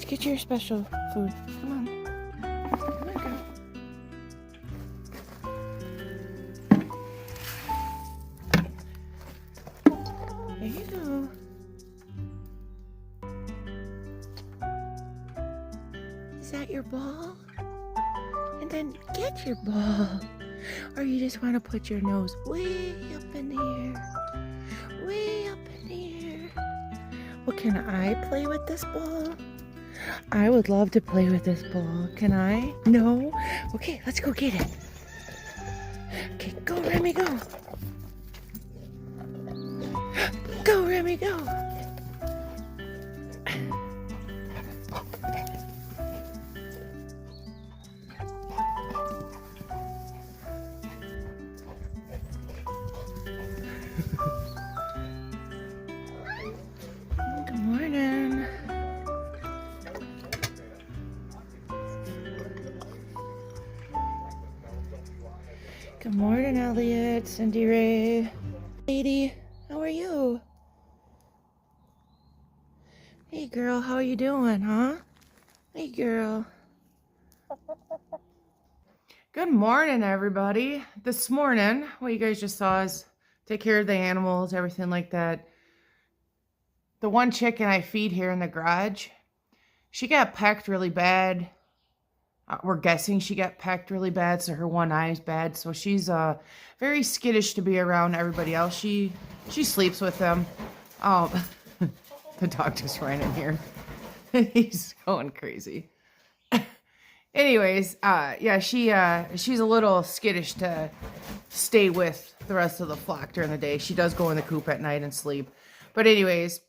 get your special food. Come on. Come on, girl. There you go. Is that your ball? And then get your ball. Or you just want to put your nose way up in the air. Way up in the air. Well, can I play with this ball? I would love to play with this ball. Can I? No? Okay, let's go get it. Okay, go, Remy, go. Go, Remy, go. Good morning. Good morning, Elliot, Cindy Ray. Lady, how are you? Hey, girl, how are you doing, huh? Hey, girl. Good morning, everybody. This morning, what you guys just saw is take care of the animals, everything like that. The one chicken I feed here in the garage, she got pecked really bad. We're guessing she got pecked really bad, so her one eye is bad. So she's very skittish to be around everybody else. She sleeps with them. The dog just ran in here. He's going crazy. Anyways, yeah, she's a little skittish to stay with the rest of the flock during the day. She does go in the coop at night and sleep. But anyways,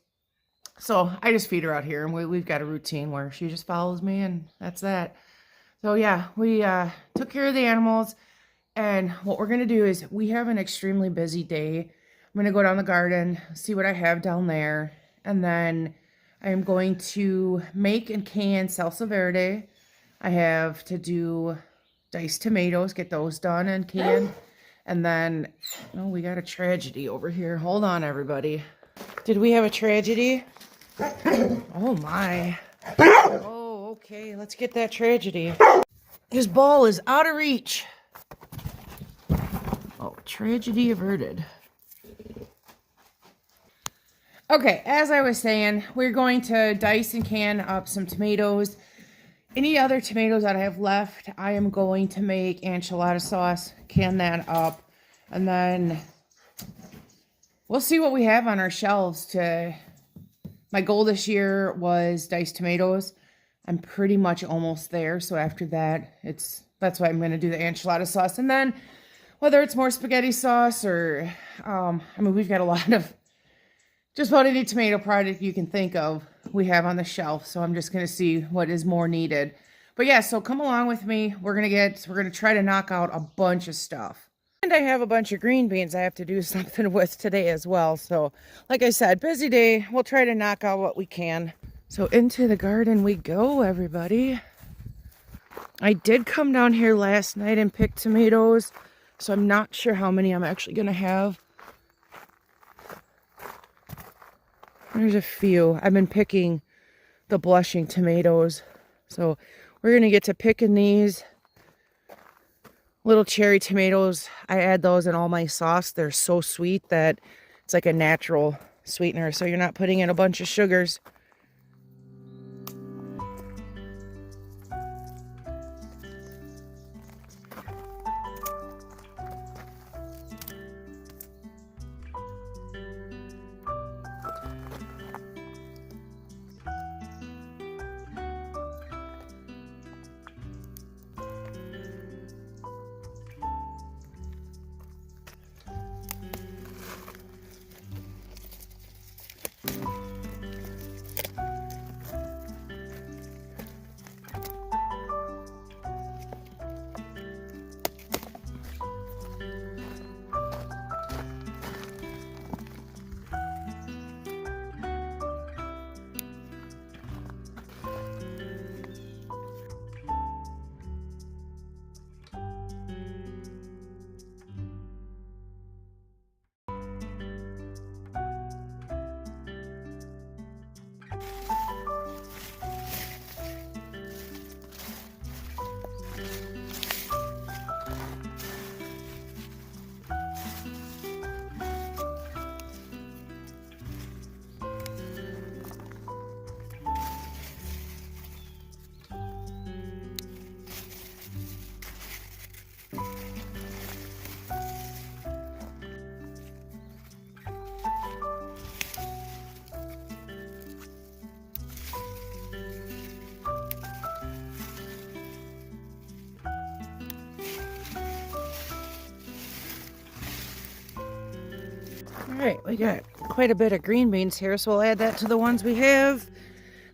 so I just feed her out here, and we've got a routine where she just follows me, and that's that. So yeah, we took care of the animals, and what we're going to do is we have an extremely busy day. I'm going to go down the garden, see what I have down there, and then I'm going to make and can salsa verde. I have to do diced tomatoes, get those done and canned, and then, oh, we got a tragedy over here. Hold on, everybody. Did we have a tragedy? Oh, my. Oh, okay, let's get that tragedy. His ball is out of reach. Oh, tragedy averted. Okay, as I was saying, we're going to dice and can up some tomatoes. Any other tomatoes that I have left, I am going to make enchilada sauce, can that up, and then we'll see what we have on our shelves. My goal this year was diced tomatoes. I'm pretty much almost there, so after that, that's why I'm going to do the enchilada sauce. And then, whether it's more spaghetti sauce or, I mean, we've got a lot of, just about any tomato product you can think of, we have on the shelf. So I'm just going to see what is more needed. But yeah, so come along with me. We're going to try to knock out a bunch of stuff. And I have a bunch of green beans I have to do something with today as well. So, like I said, busy day. We'll try to knock out what we can. So into the garden we go, everybody. I did come down here last night and pick tomatoes, so I'm not sure how many I'm actually going to have. There's a few. I've been picking the blushing tomatoes. So we're going to get to picking these little cherry tomatoes. I add those in all my sauce. They're so sweet that it's like a natural sweetener, so you're not putting in a bunch of sugars. right, we got quite a bit of green beans here, so we'll add that to the ones we have.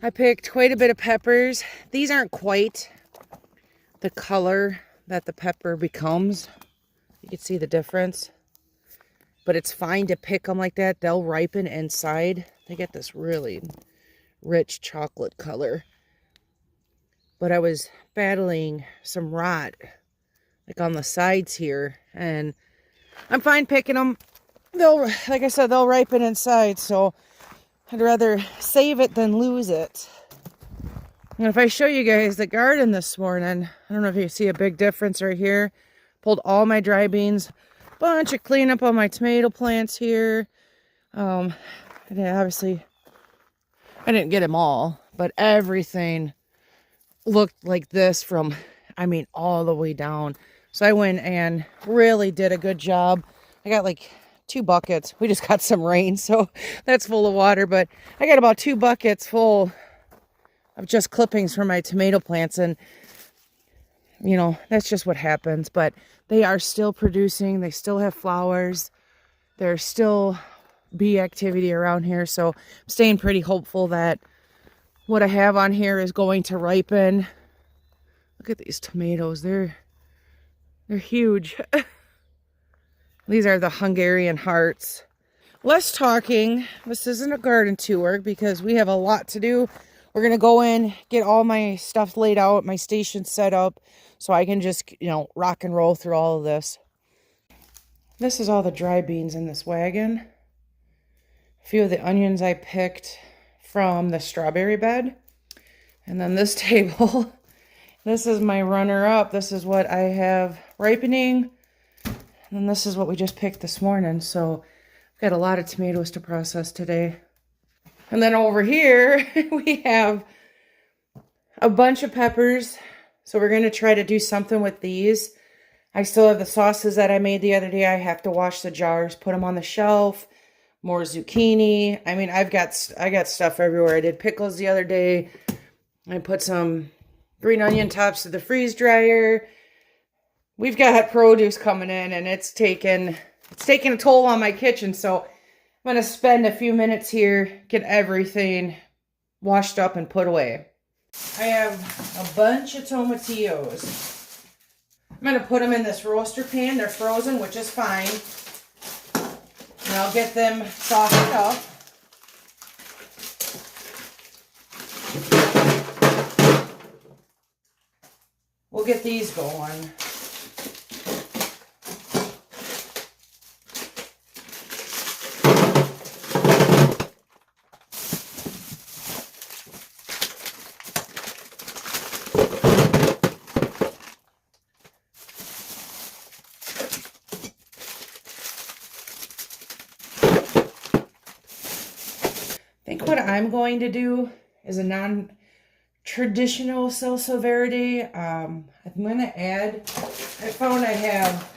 I picked quite a bit of peppers. These aren't quite the color that the pepper becomes. You can see the difference. But it's fine to pick them like that. They'll ripen inside. They get this really rich chocolate color. But I was battling some rot, like on the sides here, and I'm fine picking them. They'll, like I said, they'll ripen inside, so I'd rather save it than lose it. And if I show you guys the garden this morning, I don't know if you see a big difference right here. Pulled all my dry beans, bunch of cleanup on my tomato plants here. Obviously, I didn't get them all, but everything looked like this from, I mean, all the way down. So I went and really did a good job. I got like 2 buckets. We just got some rain, so that's full of water, but I got about 2 buckets full of just clippings from my tomato plants, and you know, that's just what happens. But they are still producing. They still have flowers. There's still bee activity around here, so I'm staying pretty hopeful that what I have on here is going to ripen. Look at these tomatoes. They're huge. These are the Hungarian hearts. Less talking. This isn't a garden tour because we have a lot to do. We're going to go in, get all my stuff laid out, my station set up, so I can just, you know, rock and roll through all of this. This is all the dry beans in this wagon. A few of the onions I picked from the strawberry bed. And then this table, this is my runner-up. This is what I have ripening. And this is what we just picked this morning. So I've got a lot of tomatoes to process today. And then over here, we have a bunch of peppers. So we're going to try to do something with these. I still have the sauces that I made the other day. I have to wash the jars, put them on the shelf. More zucchini. I mean, I got stuff everywhere. I did pickles the other day. I put some green onion tops to the freeze dryer. We've got produce coming in, and it's taking a toll on my kitchen. So I'm going to spend a few minutes here, get everything washed up and put away. I have a bunch of tomatillos. I'm going to put them in this roaster pan. They're frozen, which is fine. And I'll get them softened up. We'll get these going. I think what I'm going to do is a non-traditional salsa verde. I'm going to add, I found I have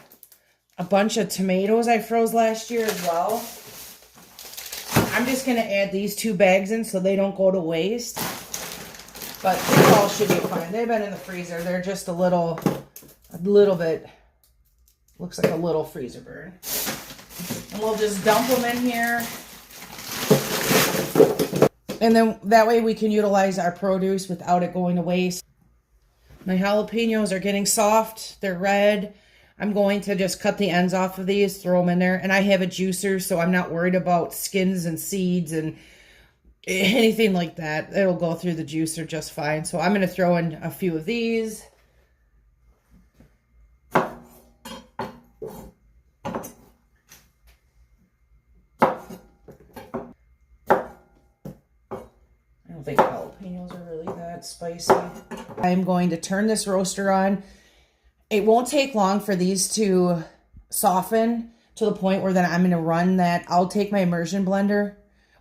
a bunch of tomatoes I froze last year as well. I'm just going to add these 2 bags in so they don't go to waste. But they all should be fine. They've been in the freezer. They're just a little bit, looks like a little freezer burn. And we'll just dump them in here. And then that way we can utilize our produce without it going to waste. My jalapenos are getting soft. They're red. I'm going to just cut the ends off of these, throw them in there. And I have a juicer, so I'm not worried about skins and seeds and anything like that. It'll go through the juicer just fine. So I'm going to throw in a few of these. I don't think jalapenos are really that spicy. I'm going to turn this roaster on. It won't take long for these to soften to the point where then I'm going to run that. I'll take my immersion blender,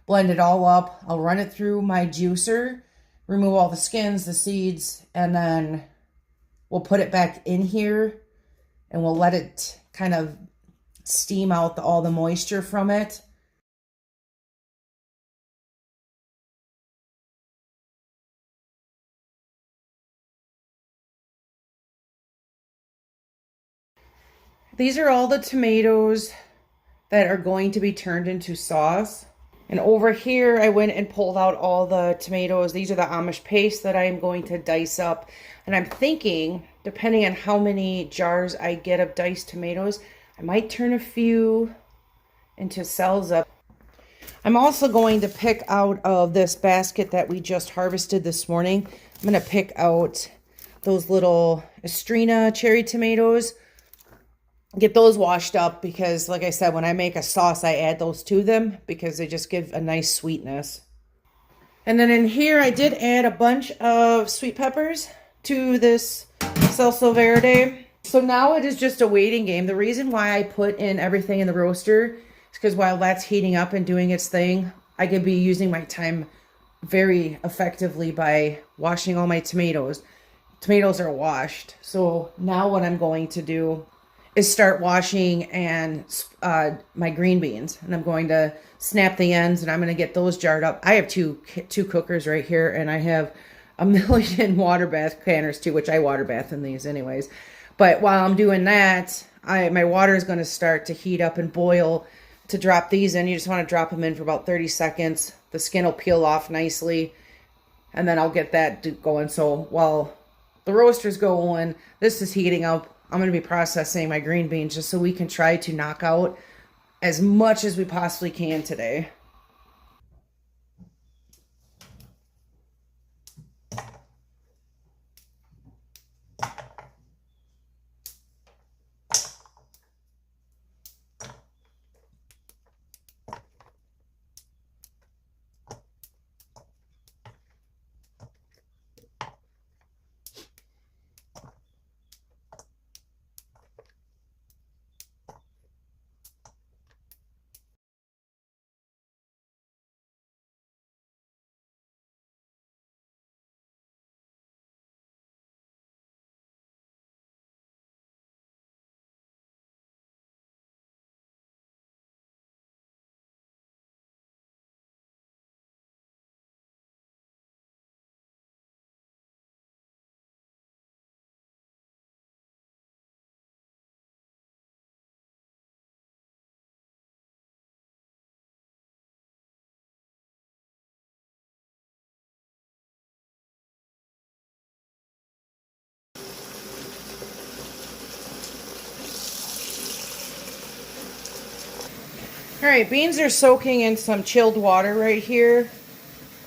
blend it all up. I'll run it through my juicer, remove all the skins, the seeds, and then we'll put it back in here and we'll let it kind of steam out all the moisture from it. These are all the tomatoes that are going to be turned into sauce. And over here, I went and pulled out all the tomatoes. These are the Amish paste that I am going to dice up. And I'm thinking, depending on how many jars I get of diced tomatoes, I might turn a few into salsa. I'm also going to pick out of this basket that we just harvested this morning. I'm going to pick out those little Estrina cherry tomatoes. Get those washed up because, like I said, when I make a sauce, I add those to them because they just give a nice sweetness. And then in here, I did add a bunch of sweet peppers to this salsa verde. So now it is just a waiting game. The reason why I put in everything in the roaster is because while that's heating up and doing its thing, I could be using my time very effectively by washing all my tomatoes. Tomatoes are washed. So now what I'm going to do is start washing and my green beans, and I'm going to snap the ends, and I'm going to get those jarred up. I have two cookers right here, and I have a million water bath canners too, which I water bath in these anyways. But while I'm doing that, my water is going to start to heat up and boil to drop these in. You just want to drop them in for about 30 seconds. The skin will peel off nicely, and then I'll get that going. So while the roaster's going, this is heating up. I'm going to be processing my green beans just so we can try to knock out as much as we possibly can today. All right, beans are soaking in some chilled water right here.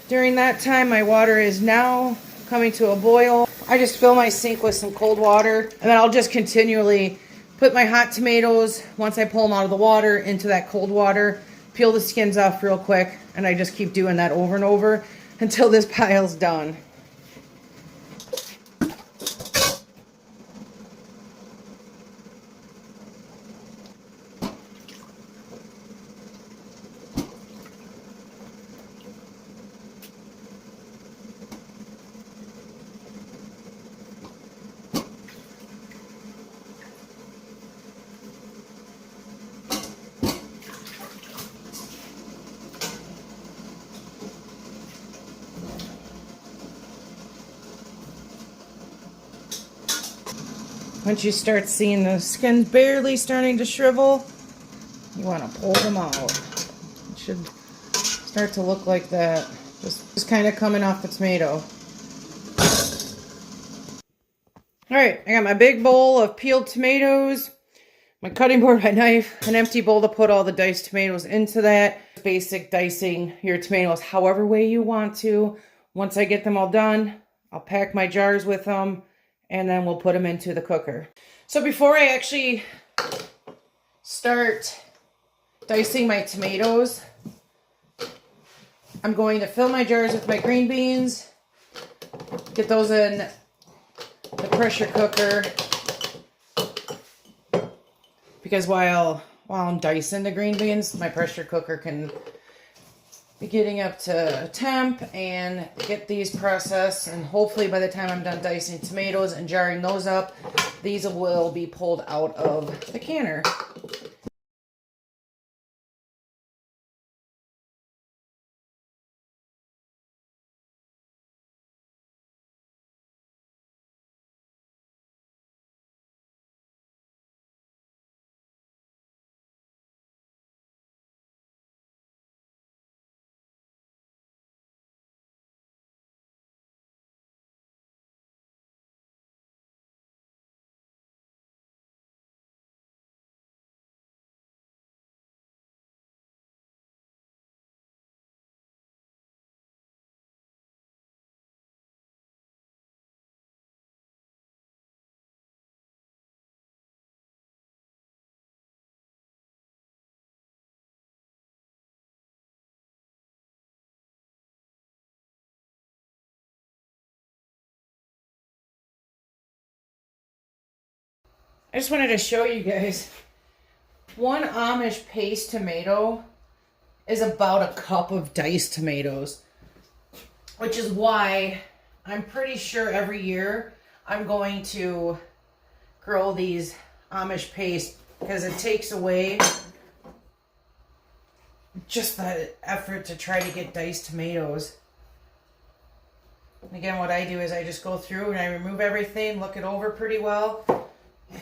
During that time, my water is now coming to a boil. I just fill my sink with some cold water, and then I'll just continually put my hot tomatoes, once I pull them out of the water, into that cold water, peel the skins off real quick, and I just keep doing that over and over until this pile's done. Once you start seeing the skin barely starting to shrivel, you want to pull them out. It should start to look like that. Just kind of coming off the tomato. Alright, I got my big bowl of peeled tomatoes, my cutting board, my knife, an empty bowl to put all the diced tomatoes into that. Basic dicing your tomatoes however way you want to. Once I get them all done, I'll pack my jars with them, and then we'll put them into the cooker. So before I actually start dicing my tomatoes, I'm going to fill my jars with my green beans, get those in the pressure cooker, because while I'm dicing the green beans, my pressure cooker can be getting up to temp and get these processed, and hopefully by the time I'm done dicing tomatoes and jarring those up, these will be pulled out of the canner. I just wanted to show you guys. One Amish paste tomato is about a cup of diced tomatoes, which is why I'm pretty sure every year I'm going to grow these Amish paste, because it takes away just the effort to try to get diced tomatoes. And again, what I do is I just go through and I remove everything, look it over pretty well,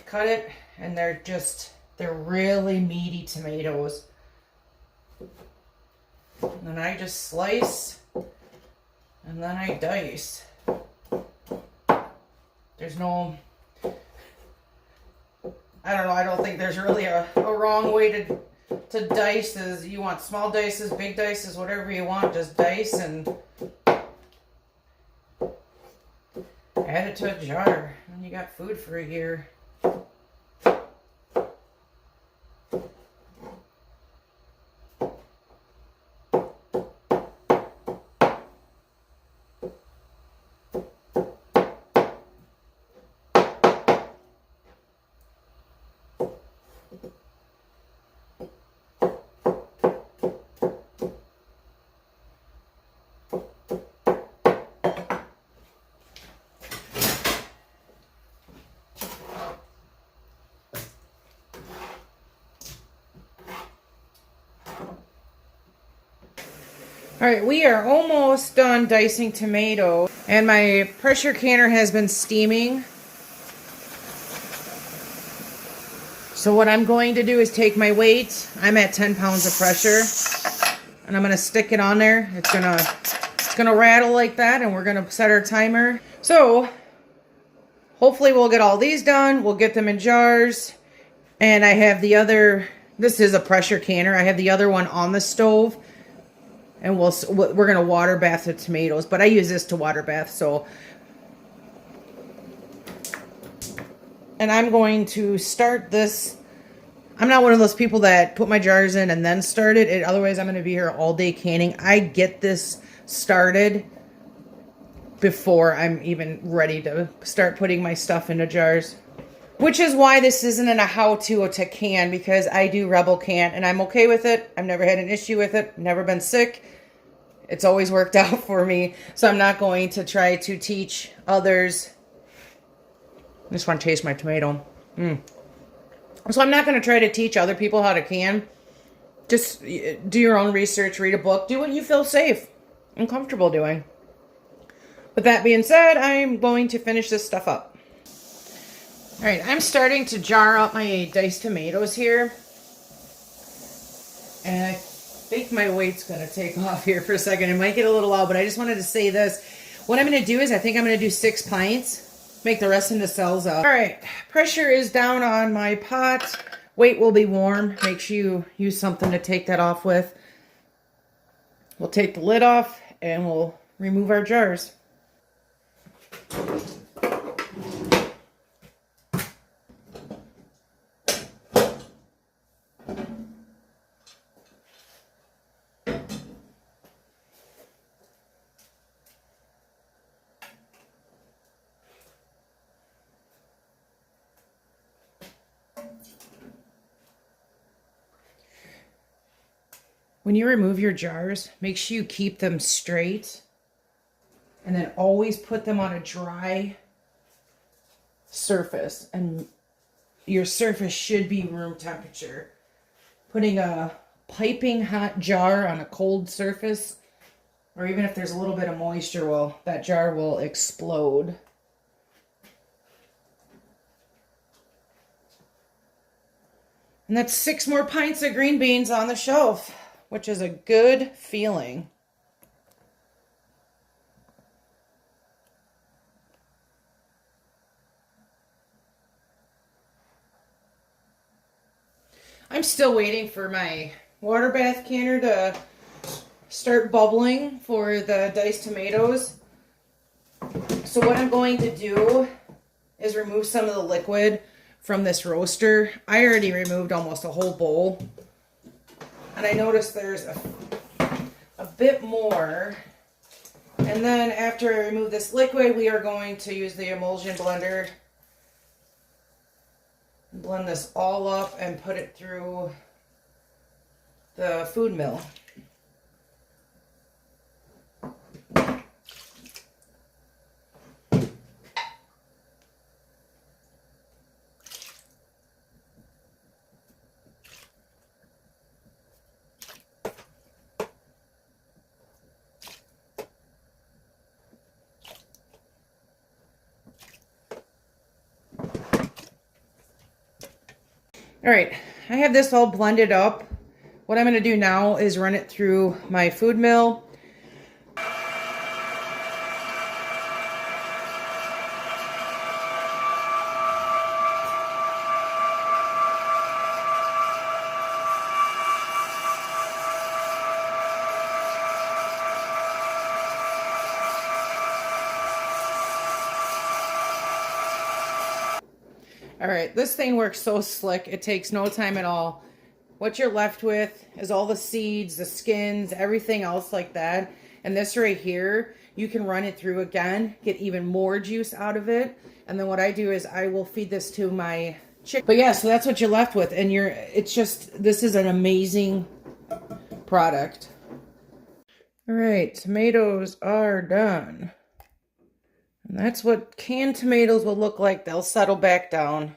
cut it, and they're really meaty tomatoes. And then I just slice, and then I dice. There's no, I don't know, I don't think there's really a wrong way to dice. Is you want small dices, big dices, whatever you want, just dice and add it to a jar, and you got food for a year. All right, we are almost done dicing tomato, and my pressure canner has been steaming. So what I'm going to do is take my weight. I'm at 10 pounds of pressure, and I'm gonna stick it on there. It's gonna rattle like that, and we're gonna set our timer. So hopefully we'll get all these done. We'll get them in jars, and I have the other. This is a pressure canner. I have the other one on the stove. And we're going to water bath the tomatoes. But I use this to water bath. So, and I'm going to start this. I'm not one of those people that put my jars in and then start it. Otherwise, I'm going to be here all day canning. I get this started before I'm even ready to start putting my stuff into jars. Which is why this isn't a how-to to can, because I do Rebel can, and I'm okay with it. I've never had an issue with it. Never been sick. It's always worked out for me. So I'm not going to try to teach others. I just want to taste my tomato. So I'm not going to try to teach other people how to can. Just do your own research, read a book, do what you feel safe and comfortable doing. With that being said, I'm going to finish this stuff up. All right, I'm starting to jar up my diced tomatoes here. And I think my weight's going to take off here for a second. It might get a little loud, but I just wanted to say this. What I'm going to do is I think I'm going to do 6 pints. Make the rest into salsa. All right, pressure is down on my pot. Weight will be warm. Make sure you use something to take that off with. We'll take the lid off and we'll remove our jars. When you remove your jars, make sure you keep them straight, and then always put them on a dry surface, and your surface should be room temperature. Putting a piping hot jar on a cold surface, or even if there's a little bit of moisture, well, that jar will explode. And that's 6 more pints of green beans on the shelf, which is a good feeling. I'm still waiting for my water bath canner to start bubbling for the diced tomatoes. So what I'm going to do is remove some of the liquid from this roaster. I already removed almost a whole bowl. And I noticed there's a bit more. And then after I remove this liquid, we are going to use the emulsion blender Blend this all up and put it through the food mill. All right, I have this all blended up. What I'm going to do now is run it through my food mill. All right, this thing works so slick. It takes no time at all. What you're left with is all the seeds, the skins, everything else like that. And this right here, you can run it through again, get even more juice out of it. And then what I do is I will feed this to my chicken. But yeah, so that's what you're left with. And it's just, this is an amazing product. All right, tomatoes are done. And that's what canned tomatoes will look like. They'll settle back down.